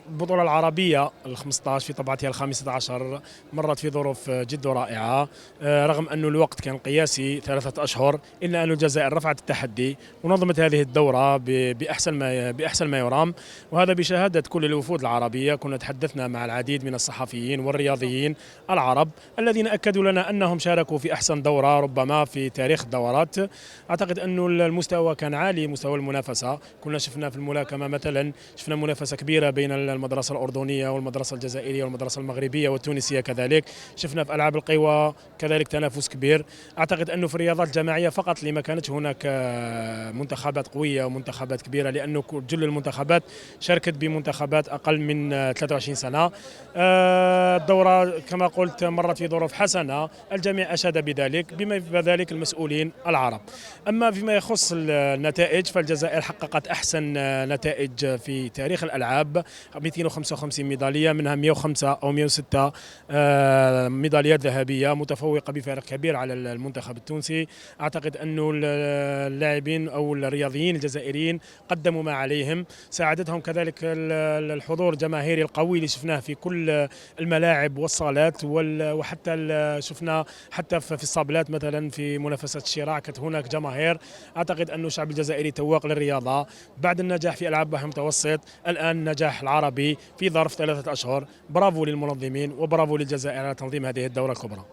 البطولة العربية ال15 في طبعتها ال15 مرت في ظروف جد رائعة، رغم أن الوقت كان قياسي 3 أشهر، إلا أن الجزائر رفعت التحدي ونظمت هذه الدورة بأحسن ما يرام. وهذا بشهادة كل الوفود العربية. كنا تحدثنا مع العديد من الصحفيين والرياضيين العرب الذين أكدوا لنا أنهم شاركوا في أحسن دورة ربما في تاريخ الدورات. أعتقد أن المستوى كان عالي، مستوى المنافسة. كنا شفنا في الملاكمة مثلا، شفنا منافسة كبيرة بين المدرسة الأردنية والمدرسة الجزائرية والمدرسة المغربية والتونسية كذلك. شفنا في ألعاب القوى كذلك تنافس كبير. أعتقد أنه في الرياضات الجماعية فقط اللي ما كانت هناك منتخبات قوية ومنتخبات كبيرة، لأنه جل المنتخبات شاركت بمنتخبات أقل من 23 سنة. الدورة كما قلت مرت في ظروف حسنة، الجميع أشاد بذلك بما في ذلك المسؤولين العرب. أما فيما يخص النتائج فالجزائر حققت أحسن نتائج في تاريخ الألعاب، 255 ميدالية، منها 105 أو 106 ميداليات ذهبية، متفوقة بفارق كبير على المنتخب التونسي. أعتقد أن اللاعبين أو الرياضيين الجزائريين قدموا ما عليهم، ساعدتهم كذلك الحضور الجماهيري القوي اللي شفناه في كل الملاعب والصالات، وحتى شفنا حتى في الصابلات مثلا في منافسة الشراع كانت هناك جماهير. أعتقد أن الشعب الجزائري تواق للرياضة بعد النجاح في ألعاب بحر المتوسط، الآن نجاح العربي في ظرف 3 أشهر. برافو للمنظمين وبرافو للجزائر على تنظيم هذه الدورة الكبرى.